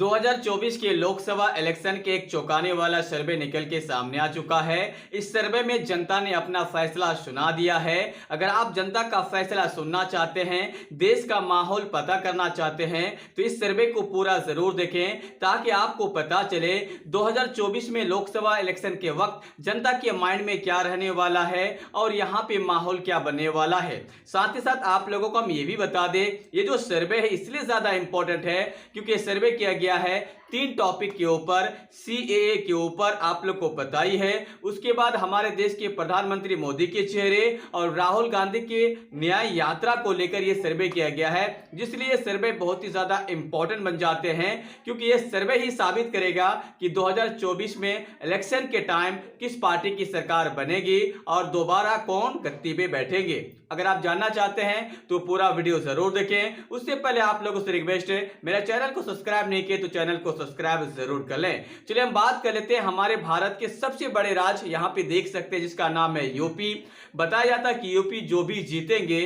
2024 के लोकसभा इलेक्शन के एक चौंकाने वाला सर्वे निकल के सामने आ चुका है। इस सर्वे में जनता ने अपना फैसला सुना दिया है। अगर आप जनता का फैसला सुनना चाहते हैं, देश का माहौल पता करना चाहते हैं, तो इस सर्वे को पूरा जरूर देखें ताकि आपको पता चले 2024 में लोकसभा इलेक्शन के वक्त जनता के माइंड में क्या रहने वाला है और यहाँ पे माहौल क्या बनने वाला है। साथ ही साथ आप लोगों को हम ये भी बता दें, ये जो सर्वे है इसलिए ज्यादा इंपॉर्टेंट है क्योंकि सर्वे किया गया है 3 टॉपिक के ऊपर। सीएए के ऊपर आप लोग को पता ही है, उसके बाद हमारे देश के प्रधानमंत्री मोदी के चेहरे और राहुल गांधी के न्याय यात्रा को लेकर यह सर्वे किया गया है, जिसलिए यह सर्वे बहुत ही ज्यादा इंपॉर्टेंट बन जाते हैं क्योंकि यह सर्वे ही साबित करेगा कि 2024 में इलेक्शन के टाइम किस पार्टी की सरकार बनेगी और दोबारा कौन गद्दी पे बैठेंगे। अगर आप जानना चाहते हैं तो पूरा वीडियो जरूर देखें। उससे पहले आप लोगों से रिक्वेस्ट है, मेरा चैनल को सब्सक्राइब नहीं किए तो चैनल को सब्सक्राइब जरूर कर लें। चलिए हम बात कर लेते हैं हमारे भारत के सबसे बड़े राज्य, यहाँ पे देख सकते हैं जिसका नाम है यूपी। बताया जाता है कि यूपी जो भी जीतेंगे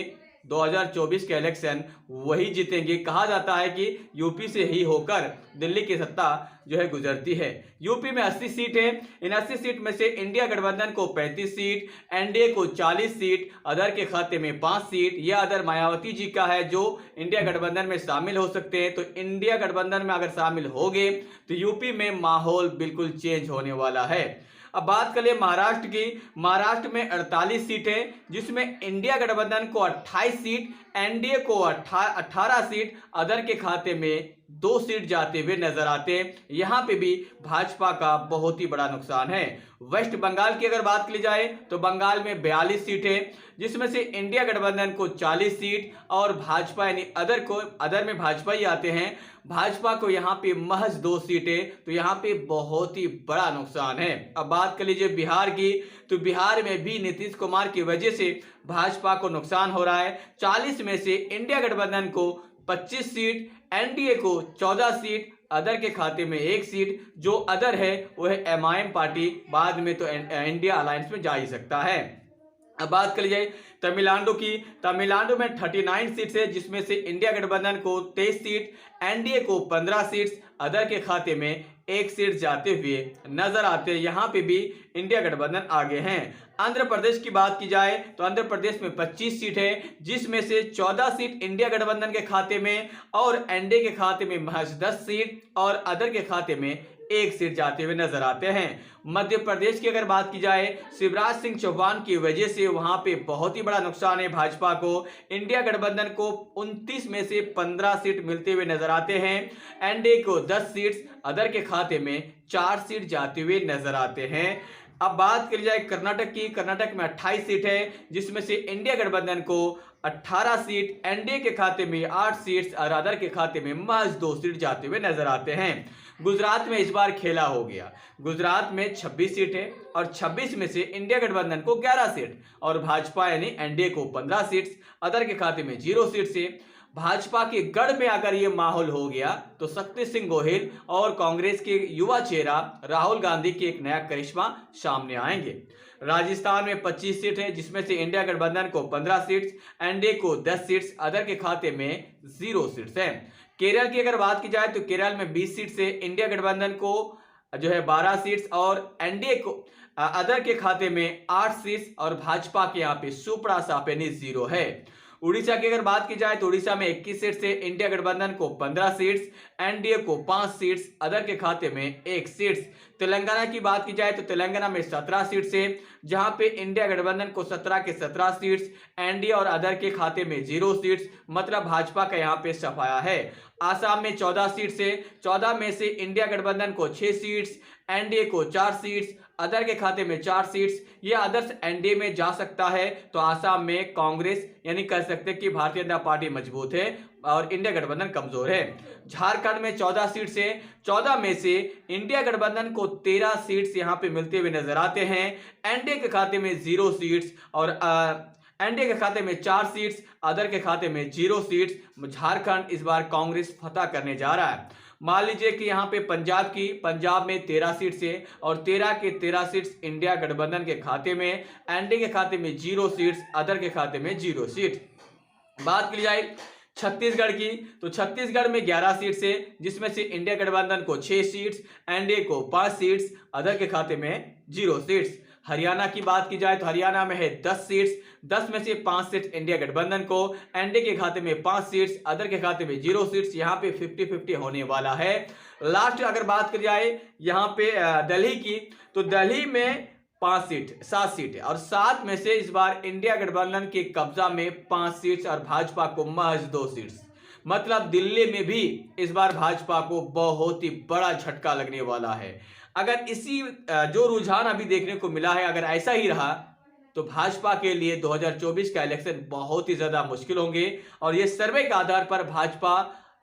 2024 के इलेक्शन वही जीतेंगे। कहा जाता है कि यूपी से ही होकर दिल्ली की सत्ता जो है गुजरती है। यूपी में 80 सीट है। इन 80 सीट में से इंडिया गठबंधन को 35 सीट, एनडीए को 40 सीट, अदर के खाते में 5 सीट। यह अदर मायावती जी का है जो इंडिया गठबंधन में शामिल हो सकते हैं। तो इंडिया गठबंधन में अगर शामिल हो गए तो यूपी में माहौल बिल्कुल चेंज होने वाला है। अब बात कर ले महाराष्ट्र की। महाराष्ट्र में 48 सीटें, जिसमें इंडिया गठबंधन को 28 सीट, एनडीए को 18 सीट, अदर के खाते में 2 सीट जाते हुए नजर आते हैं। यहां पे भी भाजपा का बहुत ही बड़ा नुकसान है। वेस्ट बंगाल की अगर बात की जाए तो बंगाल में 42 सीटें, जिसमें से इंडिया गठबंधन को 40 सीट और भाजपा यानी अदर में भाजपा ही आते हैं। भाजपा को यहाँ पे महज 2 सीटें, तो यहाँ पे बहुत ही बड़ा नुकसान है। अब बात कर लीजिए बिहार की, तो बिहार में भी नीतीश कुमार की वजह से भाजपा को नुकसान हो रहा है। 40 में से इंडिया गठबंधन को 25 सीट, एनडीए को 14 सीट, अदर के खाते में 1 सीट। जो अदर है वह एमआईएम पार्टी, बाद में तो इंडिया अलायंस में जा ही सकता है। अब बात कर लीजिए तमिलनाडु की। तमिलनाडु में 39 सीट्स है, जिसमें से इंडिया गठबंधन को 23 सीट, एनडीए को 15 सीट्स, अदर के खाते में 1 सीट जाते हुए नजर आते हैं। यहाँ पे भी इंडिया गठबंधन आगे हैं। आंध्र प्रदेश की बात की जाए तो आंध्र प्रदेश में 25 सीट है, जिसमें से 14 सीट इंडिया गठबंधन के खाते में और एनडीए के खाते में महज 10 सीट और अदर के खाते में 1 सीट जाते हुए नजर आते हैं। मध्य प्रदेश की अगर बात की जाए, शिवराज सिंह चौहान की वजह से वहां पे बहुत ही बड़ा नुकसान है भाजपा को। इंडिया गठबंधन को 29 में से 15 सीट मिलते हुए नजर आते हैं, एनडीए को 10 सीट्स, अदर के खाते में 4 सीट जाते हुए नजर आते हैं। अब बात की जाए कर्नाटक की। कर्नाटक में 28 सीट है, जिसमें से इंडिया गठबंधन को 18 सीट, एनडीए के खाते में 8 सीट्स और अदर के खाते में महज 2 सीट जाते हुए नजर आते हैं। गुजरात में इस बार खेला हो गया। गुजरात में 26 सीट है और 26 में से इंडिया गठबंधन को 11 सीट और भाजपा यानी एनडीए को 15 सीट्स, अदर के खाते में 0 सीट से भाजपा के गढ़ में अगर ये माहौल हो गया तो शक्ति सिंह गोहिल और कांग्रेस के युवा चेहरा राहुल गांधी के एक नया करिश्मा सामने आएंगे। राजस्थान में 25 सीट है, जिसमें से इंडिया गठबंधन को 15 सीट्स, एनडीए को 10 सीट्स, अदर के खाते में 0 सीट्स है। केरल की अगर बात की जाए तो केरल में 20 सीट से इंडिया गठबंधन को जो है 12 सीट्स और एनडीए को अदर के खाते में 8 सीट्स और भाजपा के यहाँ पे सुपड़ा सापेनी 0 है। उड़ीसा की अगर बात की जाए तो उड़ीसा में 21 सीट से इंडिया गठबंधन को 15 सीट्स, एनडीए को 5 सीट्स, अदर के खाते में 1 सीट्स। तेलंगाना की बात की जाए तो तेलंगाना में 17 सीट से, जहां पे इंडिया गठबंधन को 17 के 17 सीट्स, एनडीए और अदर के खाते में 0 सीट्स, मतलब भाजपा का यहां पे सफाया है। आसाम में 14 सीट से, 14 में से इंडिया गठबंधन को 6 सीट्स, एनडीए को 4 सीट्स, अदर के खाते में 4 सीट्स। ये अदर्स एनडीए में जा सकता है। तो आसाम में कांग्रेस यानी कह सकते हैं कि भारतीय जनता पार्टी मजबूत है और इंडिया गठबंधन कमजोर है। झारखंड में 14 सीट से, 14 में से इंडिया गठबंधन को 13 सीट्स यहां पे मिलते हुए नजर आते हैं, एनडीए के खाते में 0 सीट्स और एनडीए के खाते में 4 सीट्स, अदर के खाते में 0 सीट्स। झारखंड इस बार कांग्रेस फतह करने जा रहा है। मान लीजिए कि यहाँ पे पंजाब में 13 सीट से और 13 के 13 सीट्स इंडिया गठबंधन के खाते में, एनडीए के खाते में 0 सीट्स, अदर के खाते में 0 सीट। बात की जाए छत्तीसगढ़ की, तो छत्तीसगढ़ में 11 सीट्स है, जिसमें से इंडिया गठबंधन को 6 सीट्स, एनडीए को 5 सीट्स, अदर के खाते में 0 सीट्स। हरियाणा की बात की जाए तो हरियाणा में है 10 सीट्स, 10 में से 5 सीट्स इंडिया गठबंधन को, एनडीए के खाते में 5 सीट्स, अदर के खाते में 0 सीट्स। यहाँ पे 50-50 होने वाला है। लास्ट अगर बात की जाए यहाँ पे दिल्ली की, तो दिल्ली में 7 सीट है, और 7 में से इस बार इंडिया गठबंधन के कब्जा में 5 सीट्स और भाजपा को महज 2 सीट्स। मतलब दिल्ली में भी इस बार भाजपा को बहुत ही बड़ा झटका लगने वाला है। अगर इसी जो रुझान अभी देखने को मिला है, अगर ऐसा ही रहा तो भाजपा के लिए 2024 का इलेक्शन बहुत ही ज्यादा मुश्किल होंगे। और ये सर्वे के आधार पर भाजपा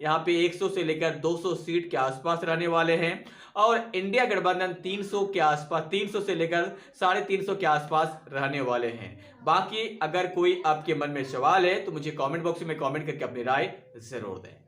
यहाँ पे 100 से लेकर 200 सीट के आसपास रहने वाले हैं, और इंडिया गठबंधन 300 के आसपास, 300 से लेकर 350 के आसपास रहने वाले हैं। बाकी अगर कोई आपके मन में सवाल है तो मुझे कमेंट बॉक्स में कमेंट करके अपनी राय जरूर दें।